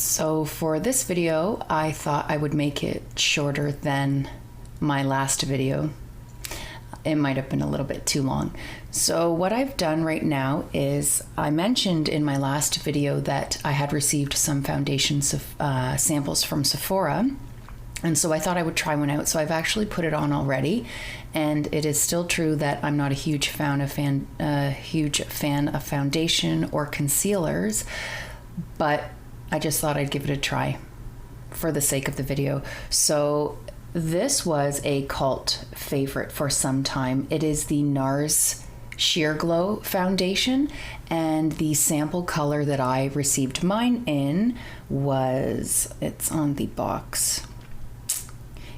So for this video, I thought I would make it shorter than my last video. It might have been a little bit too long. So what I've done right now is I mentioned in my last video that I had received some foundation samples from Sephora. And so I thought I would try one out. So I've actually put it on already. And it is still true that I'm not a huge fan of foundation or concealers, but I just thought I'd give it a try for the sake of the video. So this was a cult favorite for some time. It is the NARS Sheer Glow foundation, and the sample color that I received mine in was, it's on the box,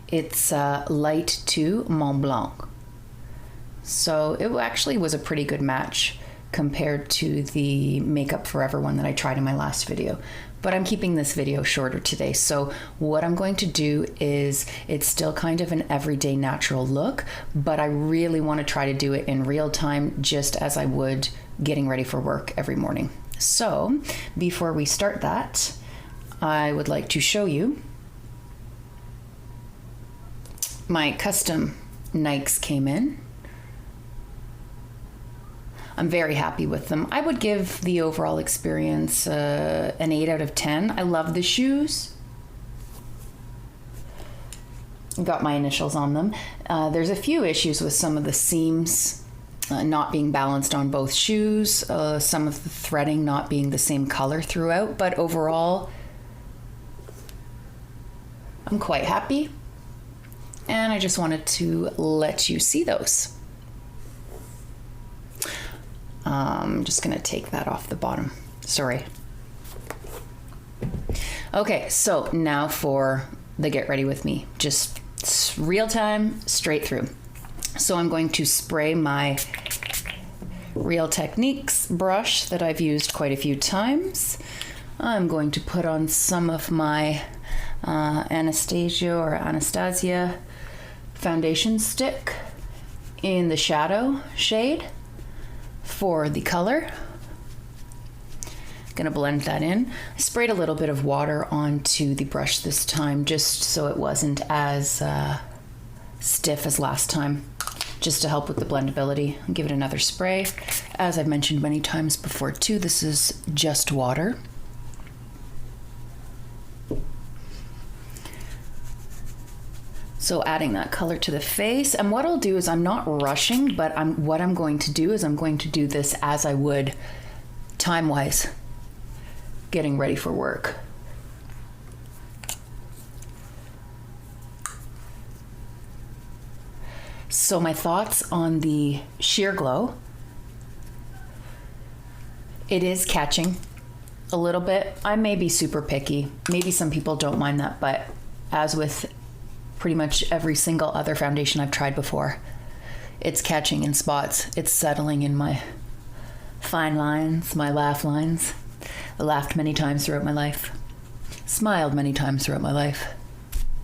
it's Light 2 Mont Blanc. So it actually was a pretty good match compared to the Makeup Forever one that I tried in my last video. But I'm keeping this video shorter today. So what I'm going to do is, it's still kind of an everyday natural look, but I really want to try to do it in real time, just as I would getting ready for work every morning. So before we start that, I would like to show you my custom Nikes came in. I'm very happy with them. I would give the overall experience an 8 out of 10. I love the shoes. Got my initials on them. There's a few issues with some of the seams not being balanced on both shoes, some of the threading not being the same color throughout, but overall, I'm quite happy. And I just wanted to let you see those. I'm just gonna take that off the bottom, sorry. Okay, so now for the get ready with me, just real time, straight through. So I'm going to spray my Real Techniques brush that I've used quite a few times. I'm going to put on some of my Anastasia foundation stick in the shadow shade for the color. Gonna blend that in. I sprayed a little bit of water onto the brush this time, just so it wasn't as stiff as last time, just to help with the blendability. I'll give it another spray. As I've mentioned many times before too, this is just water. So adding that color to the face. And what I'll do is, I'm not rushing, but what I'm going to do is I'm going to do this as I would time-wise, getting ready for work. So my thoughts on the Sheer Glow. It is catching a little bit. I may be super picky. Maybe some people don't mind that, but as with pretty much every single other foundation I've tried before, it's catching in spots. It's settling in my fine lines, my laugh lines. I laughed many times throughout my life, smiled many times throughout my life.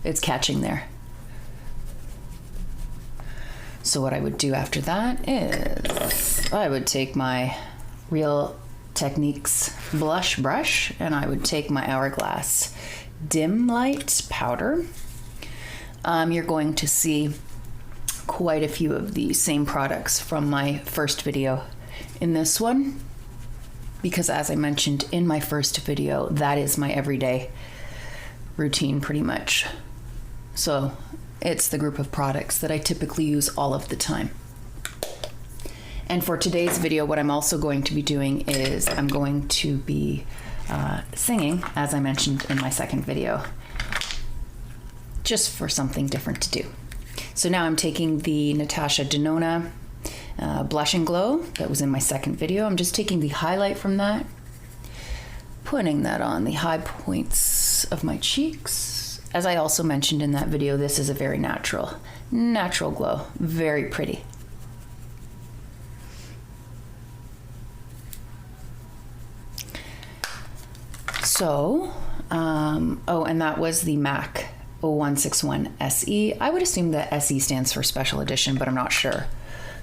It's catching there. So what I would do after that is I would take my Real Techniques blush brush and I would take my Hourglass Dim Light powder. You're going to see quite a few of the same products from my first video in this one, because as I mentioned in my first video, that is my everyday routine pretty much. So it's the group of products that I typically use all of the time. And for today's video, what I'm also going to be doing is I'm going to be singing, as I mentioned in my second video, just for something different to do. So now I'm taking the Natasha Denona Blush and Glow that was in my second video. I'm just taking the highlight from that, putting that on the high points of my cheeks. As I also mentioned in that video, this is a very natural glow, very pretty. So, oh, and that was the MAC 0161 SE. I would assume that SE stands for Special Edition, but I'm not sure.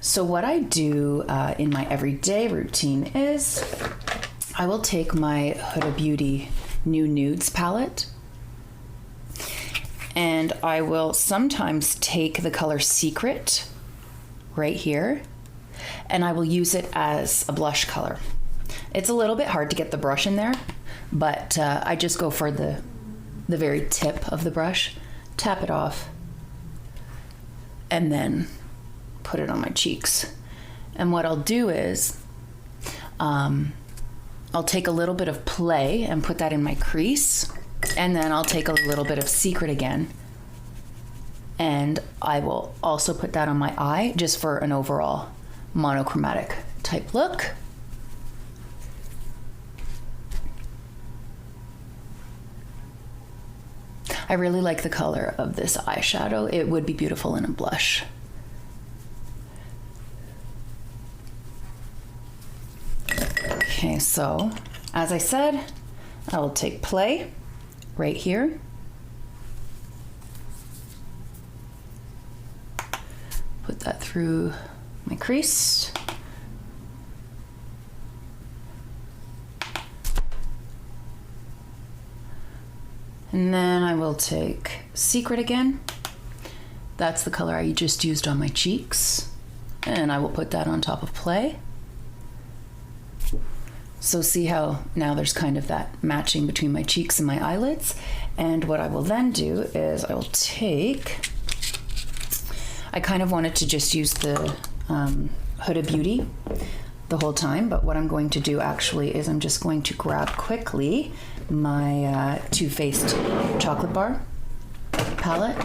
So what I do in my everyday routine is I will take my Huda Beauty New Nudes palette. And I will sometimes take the color Secret right here, and I will use it as a blush color. It's a little bit hard to get the brush in there, but I just go for the very tip of the brush, tap it off, and then put it on my cheeks. And what I'll do is I'll take a little bit of Play and put that in my crease, and then I'll take a little bit of Secret again, and I will also put that on my eye just for an overall monochromatic type look. I really like the color of this eyeshadow. It would be beautiful in a blush. Okay, so as I said, I will take Play right here. Put that through my crease. And then I will take Secret again. That's the color I just used on my cheeks. And I will put that on top of Play. So see how now there's kind of that matching between my cheeks and my eyelids. And what I will then do is I will take, I kind of wanted to just use the Huda Beauty the whole time, but what I'm going to do actually is I'm just going to grab quickly my Too Faced Chocolate Bar palette.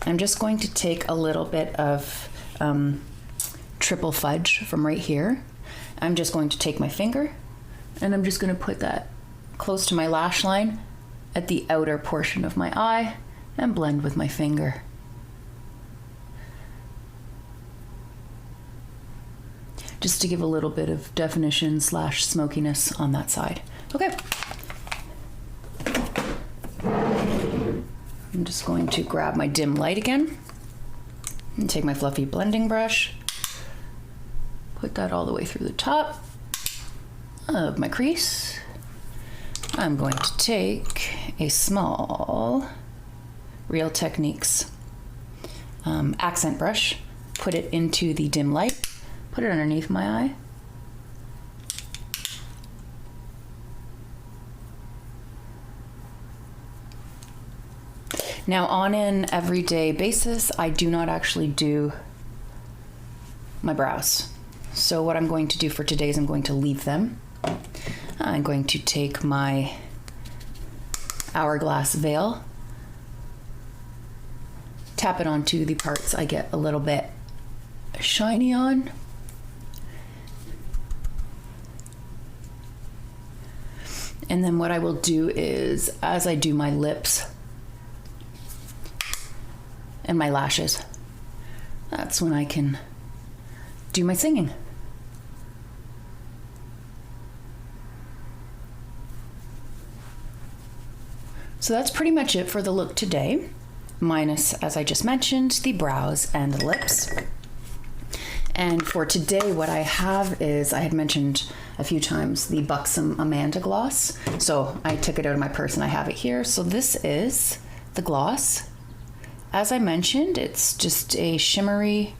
I'm just going to take a little bit of Triple Fudge from right here. I'm just going to take my finger and I'm just going to put that close to my lash line at the outer portion of my eye and blend with my finger. Just to give a little bit of definition / smokiness on that side. Okay. I'm just going to grab my dim light again and take my fluffy blending brush. Put that all the way through the top of my crease. I'm going to take a small Real Techniques accent brush, put it into the dim light, put it underneath my eye. Now, on an everyday basis, I do not actually do my brows. So what I'm going to do for today is I'm going to leave them. I'm going to take my Hourglass Veil, tap it onto the parts I get a little bit shiny on. And then what I will do is, as I do my lips and my lashes, that's when I can do my singing. So that's pretty much it for the look today, minus, as I just mentioned, the brows and the lips. And for today, what I have is, I had mentioned a few times, the Buxom Amanda gloss. So I took it out of my purse and I have it here. So this is the gloss. As I mentioned, it's just a shimmery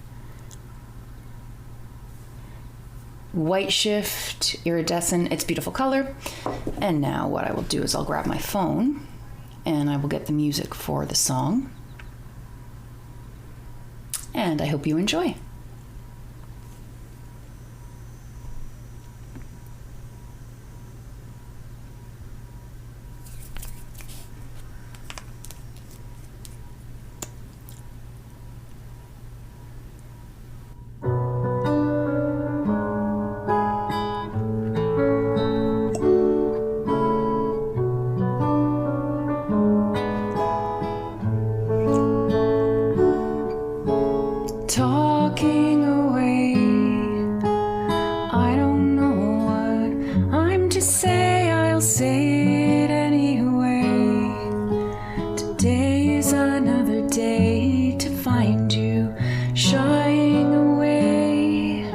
white shift, iridescent. It's beautiful color. And now what I will do is I'll grab my phone and I will get the music for the song. And I hope you enjoy. Talking away, I don't know what I'm to say, I'll say it anyway. Today is another day to find you shying away.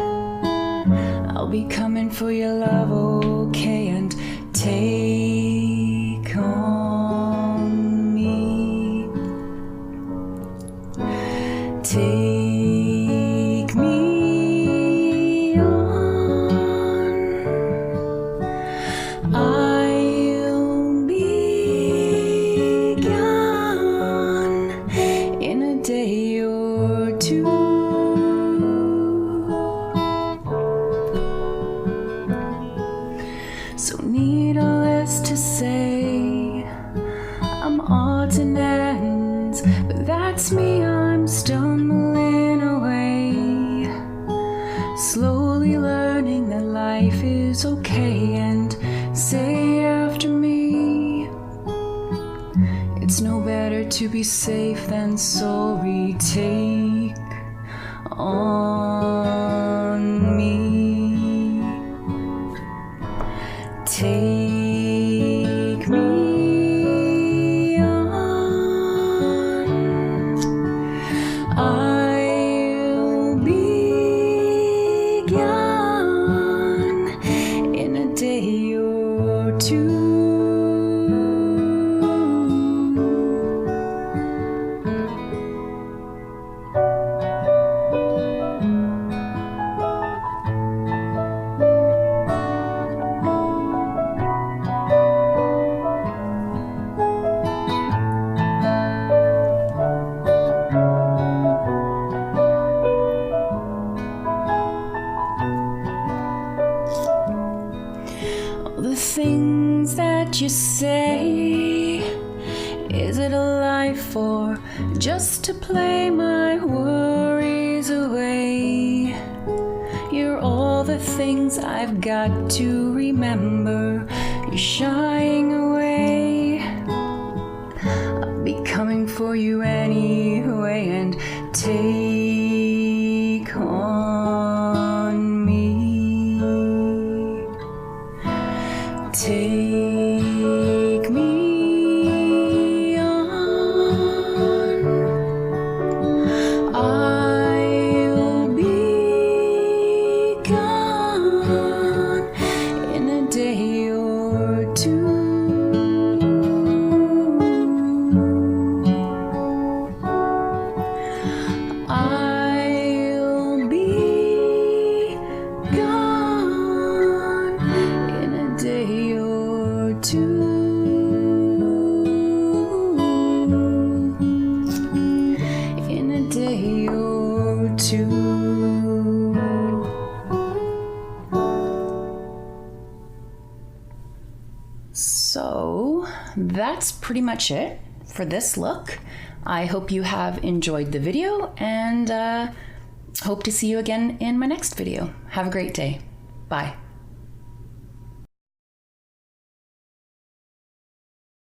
I'll be coming for your love, okay, and take So needless to say, I'm odds and ends, but that's me, I'm stumbling away, slowly learning that life is okay. And say after me, it's no better to be safe than sorry. Take on me, take me on. I'll be gone in a day or two. The things that you say, is it a life or just to play my worries away? You're all the things I've got to remember. You're shying away. I'll be coming for you anyway. And take on me, take me on. I'll be gone in a day or two. I'll be gone in a day or two. In a day or two. So that's pretty much it for this look. I hope you have enjoyed the video, and hope to see you again in my next video. Have a great day. Bye.